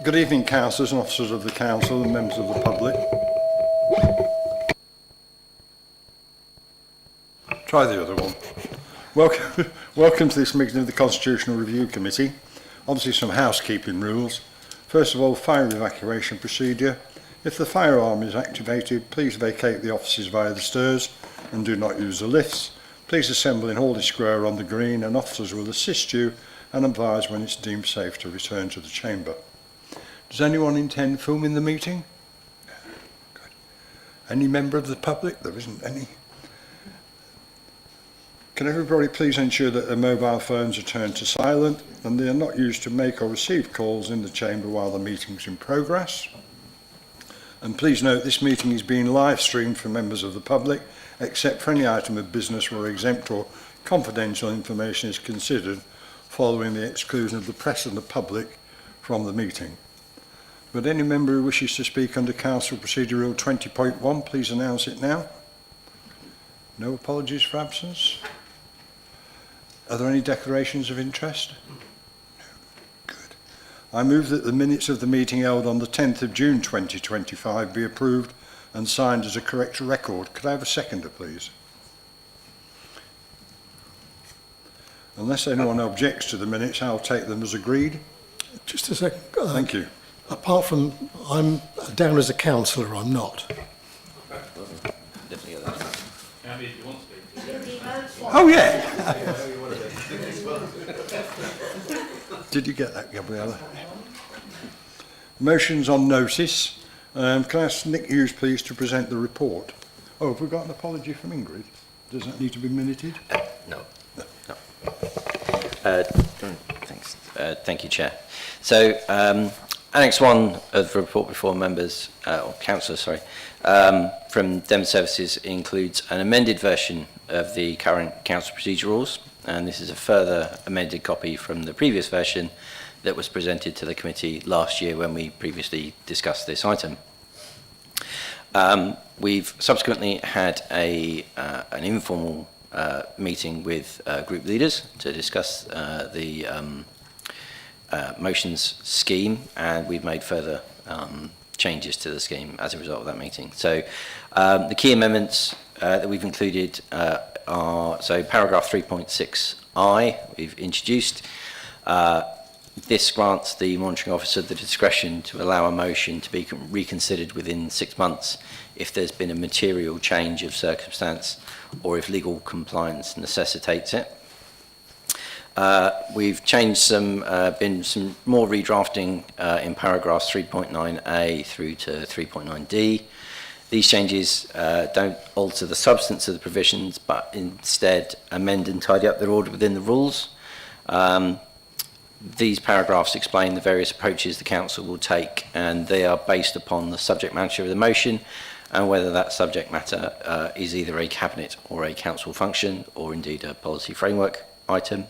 Good evening, councillors and officers of the council and members of the public. Try the other one. Welcome to this meeting of the Constitutional Review Committee. Obviously some housekeeping rules. First of all, fire evacuation procedure. If the fire alarm is activated, please vacate the offices via the stairs and do not use the lifts. Please assemble in Hawley Square on the green and officers will assist you and advise when it's deemed safe to return to the chamber. Does anyone intend filming the meeting? Good. Any member of the public? There isn't any. Can everybody please ensure that their mobile phones are turned to silent and they are not used to make or receive calls in the chamber while the meeting's in progress? And please note this meeting is being live streamed for members of the public, except for any item of business where exempt or confidential information is considered following the exclusion of the press and the public from the meeting. Would any member who wishes to speak under Council Procedure Rule 20.1 please announce it now? No apologies for absence? Are there any declarations of interest? No. Good. I move that the minutes of the meeting held on the 10th of June 2025 be approved and signed as a correct record. Could I have a seconder, please? Unless anyone objects to the minutes, I'll take them as agreed. Just a second. Thank you. Apart from I'm down as a councillor, I'm not. Oh, yeah. Did you get that, Gabriella? Motions on notice. Can I ask Nick Hughes, please, to present the report? Oh, have we got an apology from Ingrid? Does that need to be minuted? No. Thanks. Thank you, Chair. So, Annex 1 of the report before members, or councillors, sorry, from Dem Services includes an amended version of the current council procedure rules, and this is a further amended copy from the previous version that was presented to the committee last year when we previously discussed this item. We've subsequently had an informal meeting with group leaders to discuss the motions scheme, and we've made further changes to the scheme as a result of that meeting. So the key amendments that we've included are, so paragraph 3.6i we've introduced. This grants the monitoring officer the discretion to allow a motion to be reconsidered within 6 months if there's been a material change of circumstance or if legal compliance necessitates it. We've changed been some more redrafting in paragraphs 3.9a through to 3.9d. These changes don't alter the substance of the provisions, but instead amend and tidy up their order within the rules. These paragraphs explain the various approaches the council will take, and they are based upon the subject matter of the motion and whether that subject matter is either a cabinet or a council function, or indeed a policy framework item.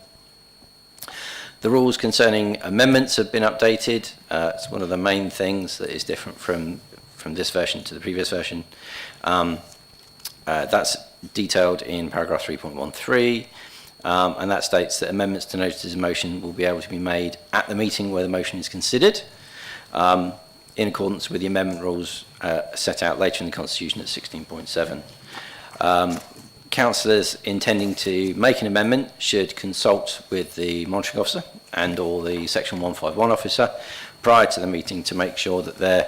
The rules concerning amendments have been updated. It's one of the main things that is different from this version to the previous version. That's detailed in paragraph 3.13, and that states that amendments to notices of motion will be able to be made at the meeting where the motion is considered, in accordance with the amendment rules set out later in the Constitution at 16.7. Councillors intending to make an amendment should consult with the monitoring officer and or the section 151 officer prior to the meeting to make sure that their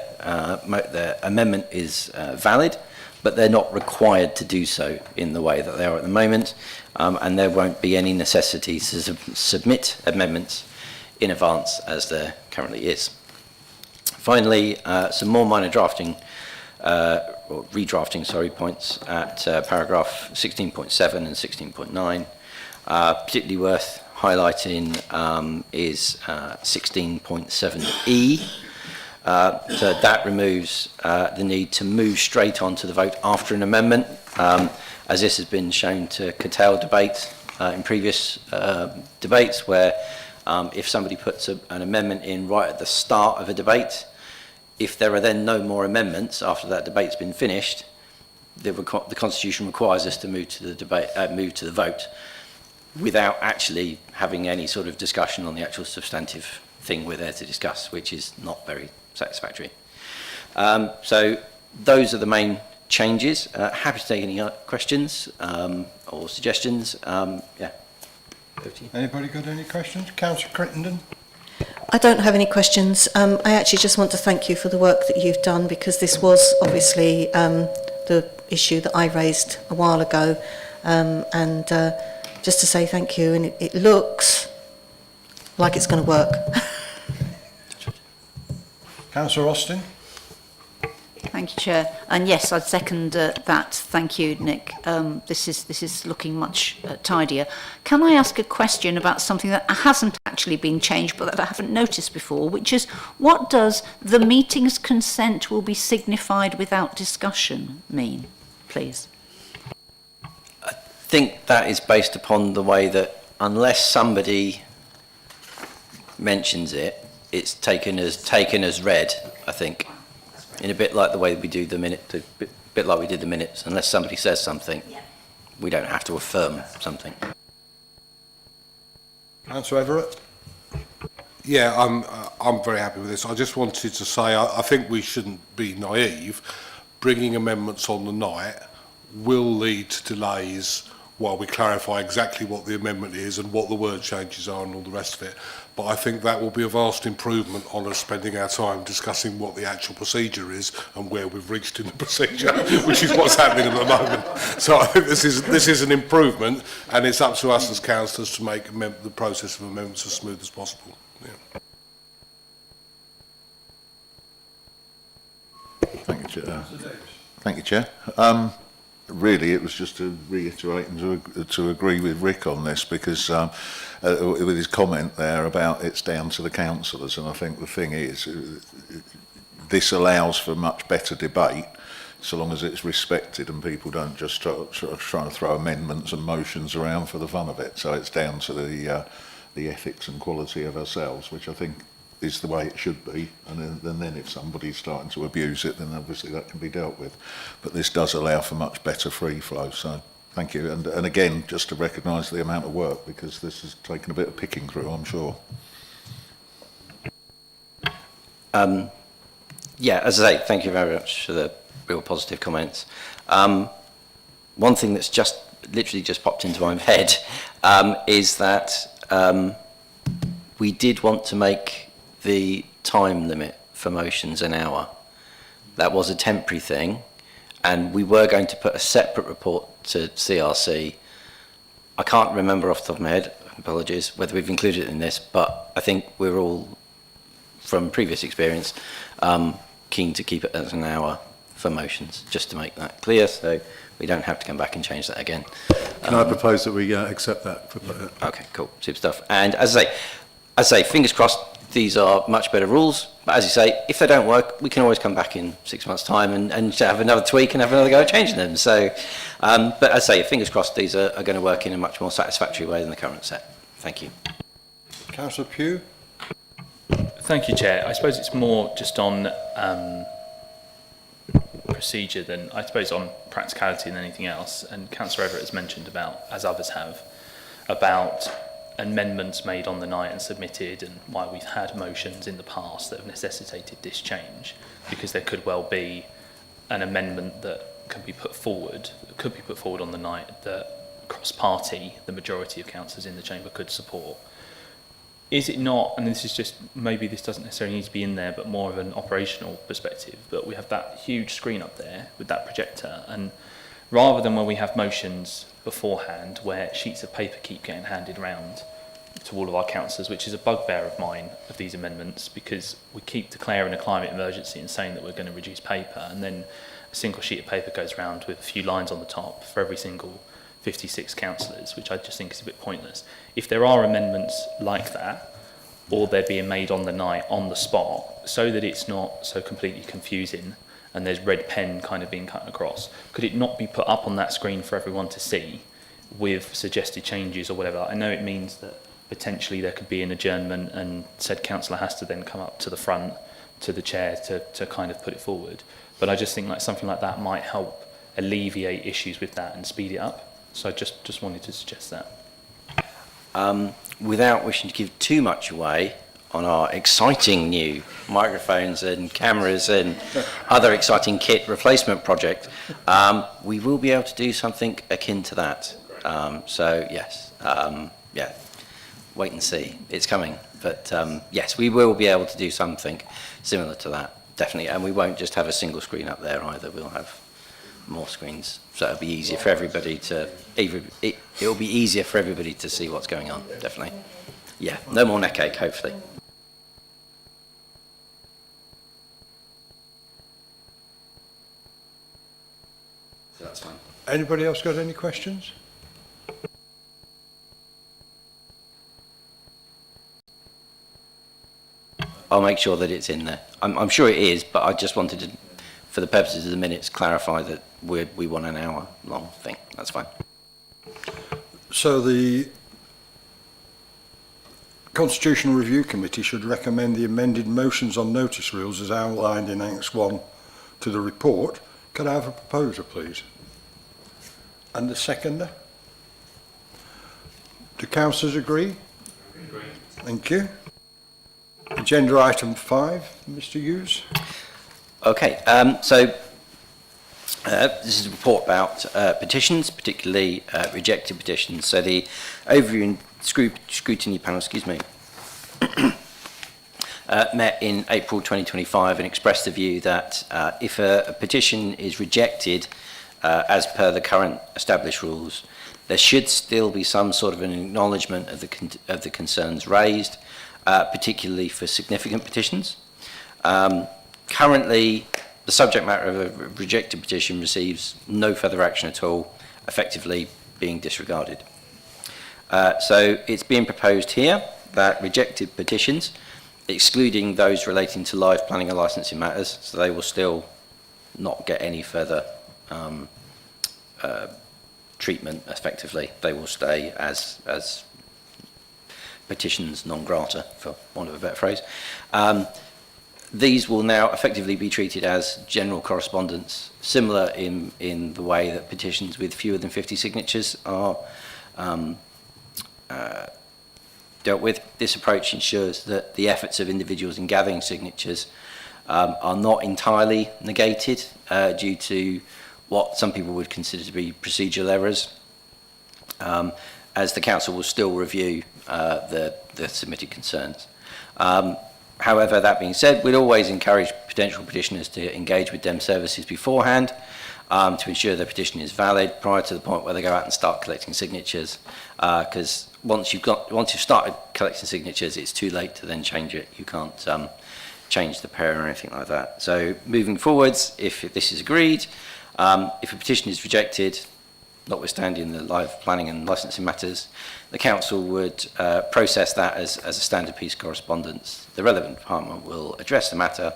amendment is valid, but they're not required to do so in the way that they are at the moment, and there won't be any necessity to submit amendments in advance as there currently is. Finally, some more minor drafting or redrafting, points at paragraph 16.7 and 16.9. Particularly worth highlighting is 16.7e. So that removes the need to move straight on to the vote after an amendment, as this has been shown to curtail debate in previous debates, where if somebody puts an amendment in right at the start of a debate, if there are then no more amendments after that debate's been finished, the Constitution requires us to move to the debate, move to the vote, without actually having any sort of discussion on the actual substantive thing we're there to discuss, which is not very satisfactory. So those are the main changes. Happy to take any questions or suggestions. Yeah. Over to you. Anybody got any questions? Councillor Crittenden? I don't have any questions. I actually just want to thank you for the work that you've done, because this was obviously the issue that I raised a while ago, and just to say thank you, and it looks like it's going to work. Councillor Austin? Thank you, Chair. And yes, I'd second that. Thank you, Nick. This is looking much tidier. Can I ask a question about something that hasn't actually been changed, but that I haven't noticed before, which is, what does "the meeting's consent will be signified without discussion" mean, please? I think that is based upon the way that unless somebody mentions it, it's taken as read, I think. In a bit like the way we do the bit like we did the minutes. Unless somebody says something, we don't have to affirm something. Councillor Everett? Yeah, I'm very happy with this. I just wanted to say I think we shouldn't be naive. Bringing amendments on the night will lead to delays while we clarify exactly what the amendment is and what the word changes are and all the rest of it. But I think that will be a vast improvement on us spending our time discussing what the actual procedure is and where we've reached in the procedure, which is what's happening at the moment. So I think this is an improvement, and it's up to us as councillors to make the process of amendments as smooth as possible. Yeah. Thank you, Chair. Thank you, Chair. Really, it was just to reiterate and to agree with Rick on this, because with his comment there about it's down to the councillors, and I think the thing is, this allows for much better debate, so long as it's respected and people don't just try to throw amendments and motions around for the fun of it. So it's down to the ethics and quality of ourselves, which I think is the way it should be, and then if somebody's starting to abuse it, then obviously that can be dealt with. But this does allow for much better free flow, so thank you. And again, just to recognise the amount of work, because this has taken a bit of picking through, I'm sure. Yeah, as I say, thank you very much for the real positive comments. One thing that's literally just popped into my head is that we did want to make the time limit for motions an hour. That was a temporary thing, and we were going to put a separate report to CRC. I can't remember off the top of my head, apologies, whether we've included it in this, but I think we're all, from previous experience, keen to keep it as an hour for motions, just to make that clear, so we don't have to come back and change that again. Can I propose that we accept that? Okay, cool, super stuff. And as I say, fingers crossed, these are much better rules, but as you say, if they don't work, we can always come back in 6 months' time and have another tweak and have another go at changing them. So, but as I say, fingers crossed, these are going to work in a much more satisfactory way than the current set. Thank you. Councillor Pugh? Thank you, Chair. I suppose it's more just on procedure than, I suppose, on practicality than anything else. And Councillor Everett has mentioned about, as others have, about amendments made on the night and submitted, and why we've had motions in the past that have necessitated this change, because there could well be an amendment that could be put forward on the night that cross-party, the majority of councillors in the chamber could support. Is it not, and this is just, maybe this doesn't necessarily need to be in there, but more of an operational perspective, but we have that huge screen up there with that projector, and rather than when we have motions beforehand where sheets of paper keep getting handed around to all of our councillors, which is a bugbear of mine of these amendments, because we keep declaring a climate emergency and saying that we're going to reduce paper, and then a single sheet of paper goes around with a few lines on the top for every single 56 councillors, which I just think is a bit pointless. If there are amendments like that, or they're being made on the night, on the spot, so that it's not so completely confusing and there's red pen kind of being cut across, could it not be put up on that screen for everyone to see with suggested changes or whatever? I know it means that potentially there could be an adjournment and said councillor has to then come up to the front to the chair to kind of put it forward. But I just think like something like that might help alleviate issues with that and speed it up. So I just wanted to suggest that. Without wishing to give too much away, on our exciting new microphones and cameras and other exciting kit replacement project, we will be able to do something akin to that. So yes, yeah, wait and see. It's coming. But yes, we will be able to do something similar to that, definitely. And we won't just have a single screen up there either. We'll have more screens, so it'll be easier for everybody to. It'll be easier for everybody to see what's going on, definitely. Yeah, no more neck ache, hopefully. So that's fine. Anybody else got any questions? I'll make sure that it's in there. I'm sure it is, but I just wanted to, for the purposes of the minutes, clarify that we want an hour long thing. That's fine. So the Constitutional Review Committee should recommend the amended motions on notice rules as outlined in Annex 1 to the report. Could I have a proposer, please? And the seconder? Do councillors agree? Agree. Thank you. Agenda item 5, Mr. Hughes. Okay, this is a report about petitions, particularly rejected petitions. So the overview and scrutiny panel, met in April 2025 and expressed the view that if a petition is rejected as per the current established rules, there should still be some sort of an acknowledgement of the concerns raised, particularly for significant petitions. Currently, the subject matter of a rejected petition receives no further action at all, effectively being disregarded. So it's being proposed here that rejected petitions, excluding those relating to live planning and licensing matters, so they will still not get any further treatment effectively. They will stay as petitions non grata, for want of a better phrase. These will now effectively be treated as general correspondence, similar in the way that petitions with fewer than 50 signatures are dealt with. This approach ensures that the efforts of individuals in gathering signatures are not entirely negated due to what some people would consider to be procedural errors, as the council will still review the submitted concerns. However, that being said, we'd always encourage potential petitioners to engage with DEM services beforehand to ensure their petition is valid prior to the point where they go out and start collecting signatures. Because once you've started collecting signatures, it's too late to then change it. You can't change the pair or anything like that. So moving forwards, if this is agreed, if a petition is rejected, notwithstanding the live planning and licensing matters, the council would process that as a standard piece of correspondence. The relevant department will address the matter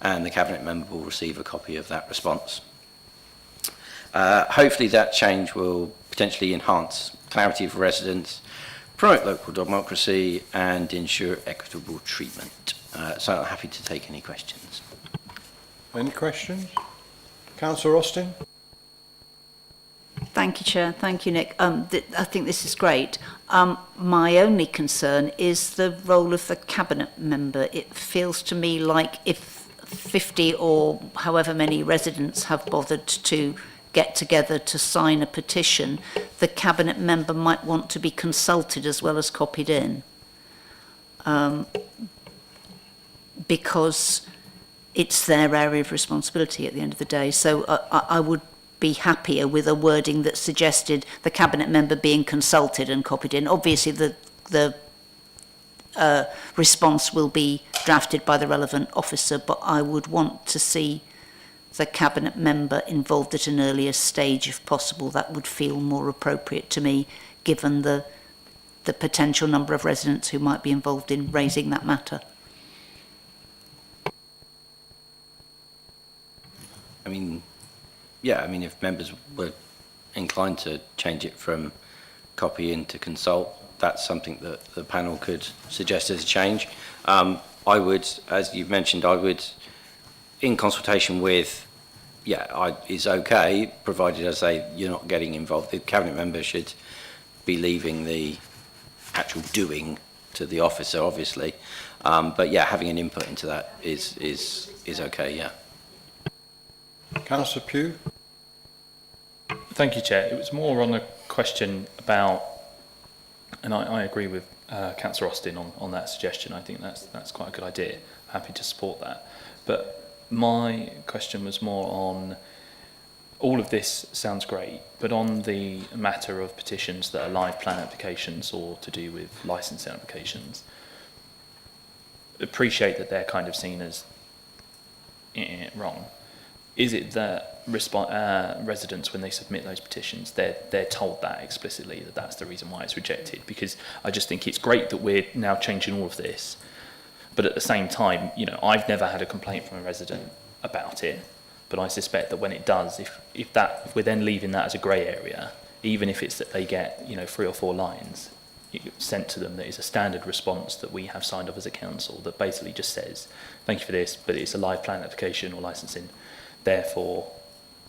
and the cabinet member will receive a copy of that response. Hopefully that change will potentially enhance clarity for residents, promote local democracy and ensure equitable treatment. So I'm happy to take any questions. Any questions? Councillor Austin? Thank you, Chair. Thank you, Nick. I think this is great. My only concern is the role of the cabinet member. It feels to me like if 50 or however many residents have bothered to get together to sign a petition, the cabinet member might want to be consulted as well as copied in. Because it's their area of responsibility at the end of the day. So I would be happier with a wording that suggested the cabinet member being consulted and copied in. Obviously, the response will be drafted by the relevant officer, but I would want to see the cabinet member involved at an earlier stage if possible. That would feel more appropriate to me, given the potential number of residents who might be involved in raising that matter. I mean, yeah, I mean, if members were inclined to change it from copy in to consult, that's something that the panel could suggest as a change. I would, as you've mentioned, I would, in consultation with, is okay, provided, as I say, you're not getting involved. The cabinet member should be leaving the actual doing to the officer, obviously. But yeah, having an input into that is okay, yeah. Councillor Pugh? Thank you, Chair. It was more on a question about, and I agree with Councillor Austin on that suggestion. I think that's quite a good idea. Happy to support that. But my question was more on, all of this sounds great, but on the matter of petitions that are live plan applications or to do with licensing applications, appreciate that they're kind of seen as wrong. Is it that residents, when they submit those petitions, they're told that explicitly, that that's the reason why it's rejected? Because I just think it's great that we're now changing all of this, but at the same time, you know, I've never had a complaint from a resident about it, but I suspect that when it does, if we're then leaving that as a grey area, even if it's that they get, you know, 3 or 4 lines sent to them that is a standard response that we have signed off as a council that basically just says, thank you for this, but it's a live plan application or licensing, therefore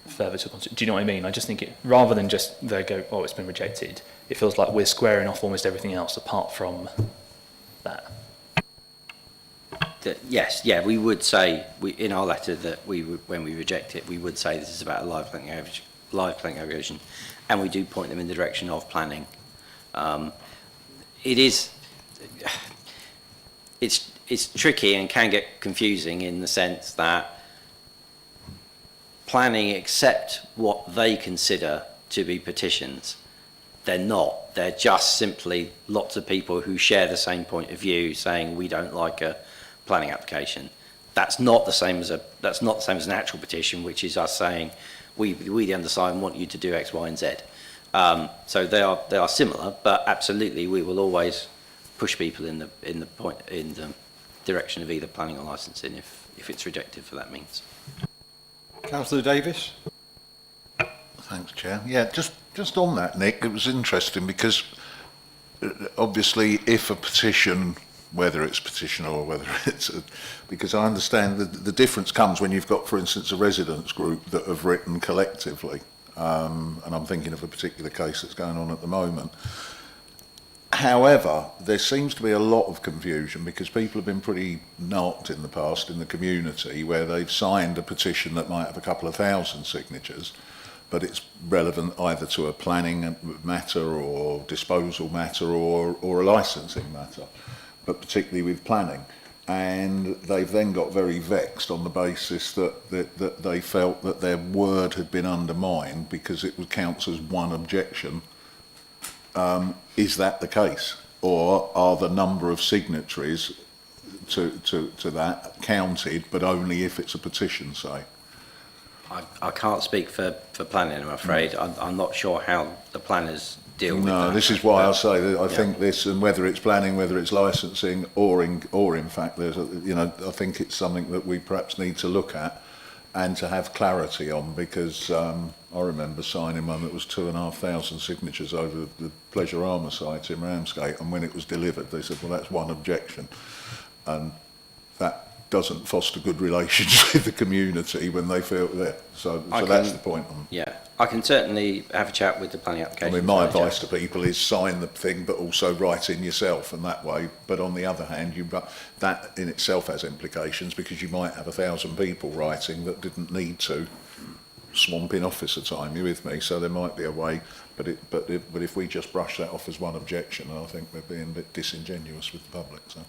further to consider. Do you know what I mean? I just think it, rather than just they go, oh, it's been rejected, it feels like we're squaring off almost everything else apart from that. Yes, yeah, we would say, in our letter that when we reject it, we would say this is about a live planning application, and we do point them in the direction of planning. It's tricky and can get confusing in the sense that planning accept what they consider to be petitions. They're not. They're just simply lots of people who share the same point of view saying we don't like a planning application. That's not the same as an actual petition, which is us saying we the undersigned want you to do X, Y, and Z. So they are similar, but absolutely we will always push people in the direction of either planning or licensing if it's rejected for that means. Councillor Davis? Thanks, Chair. Yeah, just on that, Nick, it was interesting because obviously if a petition, whether it's petition or whether it's because I understand the difference comes when you've got, for instance, a residents group that have written collectively, and I'm thinking of a particular case that's going on at the moment. However, there seems to be a lot of confusion because people have been pretty narked in the past in the community where they've signed a petition that might have a couple of thousand signatures, but it's relevant either to a planning matter or disposal matter or a licensing matter, but particularly with planning. And they've then got very vexed on the basis that they felt that their word had been undermined because it would count as one objection. Is that the case? Or are the number of signatories to that counted, but only if it's a petition, say? I can't speak for planning, I'm afraid. I'm not sure how the planners deal with that. No, this is why I say that I think this, and whether it's planning, whether it's licensing, or in fact, there's I think it's something that we perhaps need to look at and to have clarity on, because I remember signing one that was 2,500 signatures over the Pleasure Armour site in Ramsgate, and when it was delivered, they said, well, that's one objection, and that doesn't foster good relations with the community when they feel that. So that's the point. Yeah, I can certainly have a chat with the planning application. I mean, my advice to people is sign the thing, but also write in yourself, and that way. But on the other hand, that in itself has implications because you might have 1,000 people writing that didn't need to swamp in officer time. You with me? So there might be a way, but if we just brush that off as one objection, I think we're being a bit disingenuous with the public. So.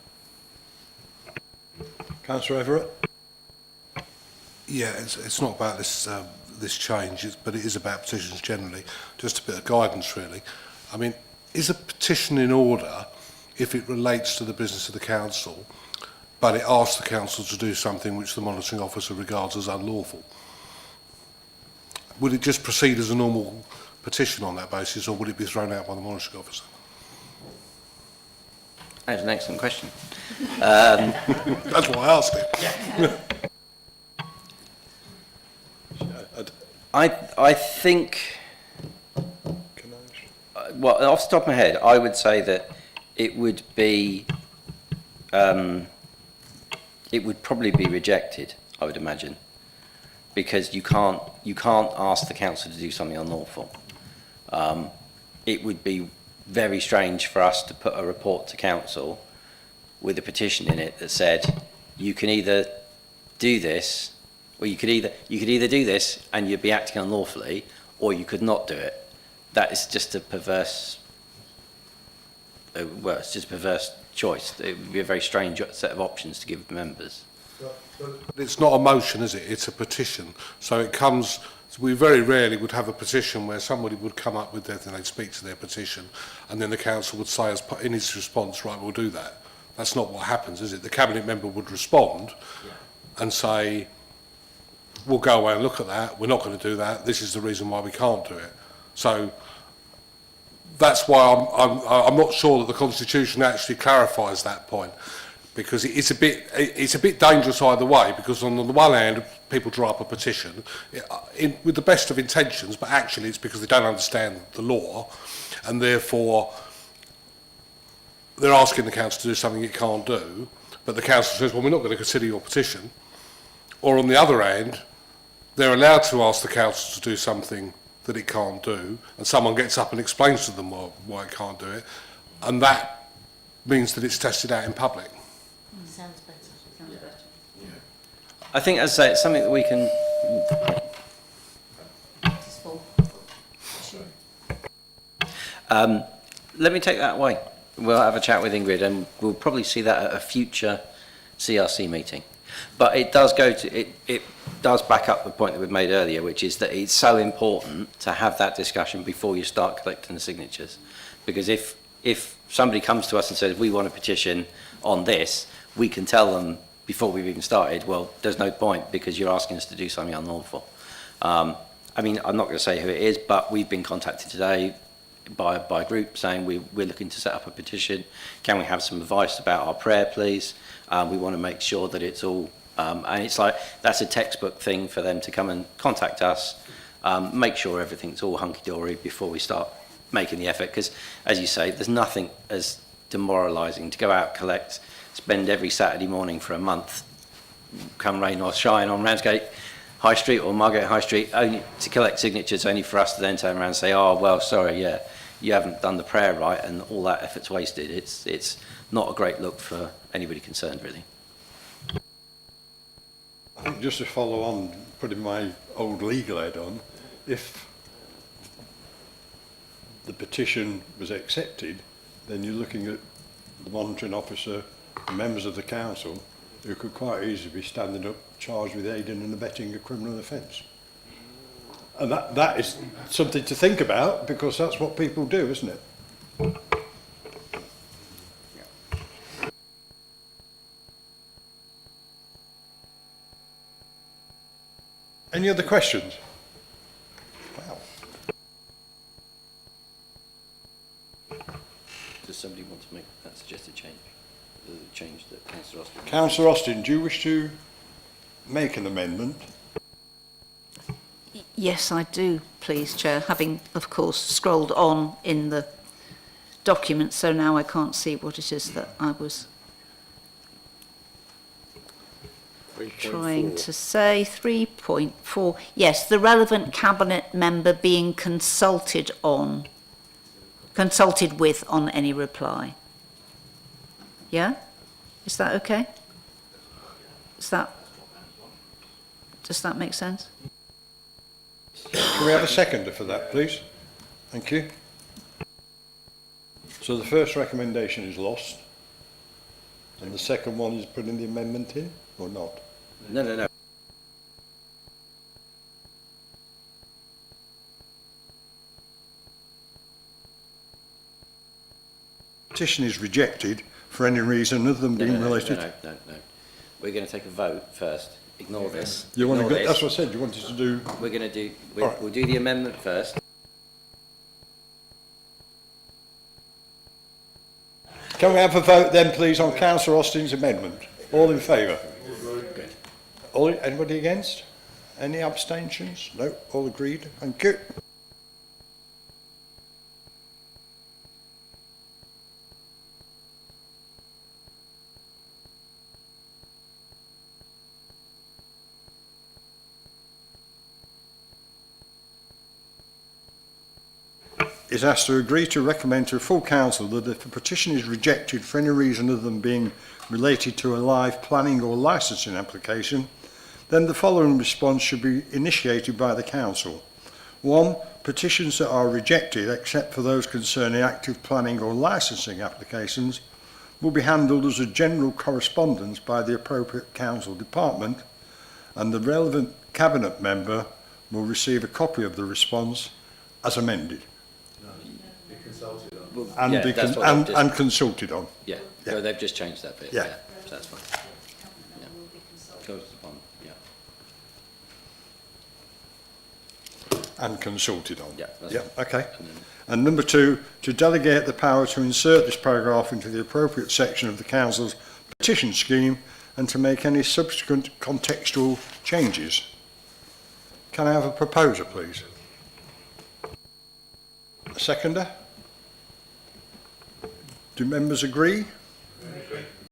Councillor Everett? Yeah, it's not about this change, but it is about petitions generally. Just a bit of guidance, really. I mean, is a petition in order if it relates to the business of the council, but it asks the council to do something which the monitoring officer regards as unlawful? Would it just proceed as a normal petition on that basis, or would it be thrown out by the monitoring officer? That's an excellent question. That's why I asked it. I think, well, off the top of my head, I would say that it would be, it would probably be rejected, I would imagine, because you can't ask the council to do something unlawful. It would be very strange for us to put a report to council with a petition in it that said you can either do this, or you could either do this and you'd be acting unlawfully, or you could not do it. That is just a perverse. Well, it's just a perverse choice. It would be a very strange set of options to give members. It's not a motion, is it? It's a petition. So it comes. We very rarely would have a petition where somebody would come up with their, and they'd speak to their petition, and then the council would say, as in its response, right, we'll do that. That's not what happens, is it? The cabinet member would respond and say, we'll go away and look at that. We're not going to do that. This is the reason why we can't do it. So that's why I'm not sure that the Constitution actually clarifies that point, because it's a bit dangerous either way. Because on the one hand, people draw up a petition with the best of intentions, but actually it's because they don't understand the law, and therefore they're asking the council to do something it can't do. But the council says, well, we're not going to consider your petition. Or on the other hand, they're allowed to ask the council to do something that it can't do, and someone gets up and explains to them why it can't do it, and that means that it's tested out in public. Sounds better. Sounds better. I think, as I say, it's something that we can. Let me take that away. We'll have a chat with Ingrid, and we'll probably see that at a future CRC meeting. But it does go to it does back up the point that we've made earlier, which is that it's so important to have that discussion before you start collecting the signatures. Because if somebody comes to us and says, we want a petition on this, we can tell them before we've even started, well, there's no point because you're asking us to do something unlawful. I mean, I'm not going to say who it is, but we've been contacted today by a group saying we're looking to set up a petition. Can we have some advice about our prayer, please? We want to make sure that it's all, and it's like, that's a textbook thing for them to come and contact us, make sure everything's all hunky-dory before we start making the effort. Because, as you say, there's nothing as demoralising to go out, collect, spend every Saturday morning for a month, come rain or shine, on Ramsgate High Street or Margate High Street, only to collect signatures, only for us to then turn around and say, oh, well, sorry, yeah, you haven't done the prayer right, and all that effort's wasted. It's not a great look for anybody concerned, really. I think just to follow on, putting my old legal head on, if the petition was accepted, then you're looking at the monitoring officer, the members of the council, who could quite easily be standing up charged with aiding and abetting a criminal offence. And that is something to think about, because that's what people do, isn't it? Any other questions? Wow. Does somebody want to make that suggested change? The change that Councillor Austin... Councillor Austin, do you wish to make an amendment? Yes, I do, please, Chair, having, of course, scrolled on in the document, so now I can't see what it is that I was trying to say. 3.4, yes, the relevant cabinet member being consulted with on any reply. Yeah? Is that okay? Does that make sense? Can we have a seconder for that, please? Thank you. So the first recommendation is lost, and the second one is putting the amendment in, or not? No. Petition is rejected for any reason other than being related. No. We're going to take a vote first. Ignore this. You want to Ignore go, this. that's what I said, you wanted to do... We're going to do... All right. We'll do the amendment first. Can we have a vote then, please, on Councillor Austin's amendment? All in favour? Good. Anybody against? Any abstentions? No, all agreed. Thank you. is asked to agree to recommend to a full council that if a petition is rejected for any reason other than being related to a live planning or licensing application, then the following response should be initiated by the council. 1. Petitions that are rejected, except for those concerning active planning or licensing applications, will be handled as a general correspondence by the appropriate council department, and the relevant cabinet member will receive a copy of the response as amended. And, Yeah, that's what I've just- and consulted on. Yeah, Yeah. so they've just changed that bit. Yeah. So that's fine. Yeah. Goes on, yeah. And consulted on. Yeah, that's Yeah, fine. okay. And then- And number 2, to delegate the power to insert this paragraph into the appropriate section of the council's petition scheme and to make any subsequent contextual changes. Can I have a proposer, please? A seconder? Do members agree?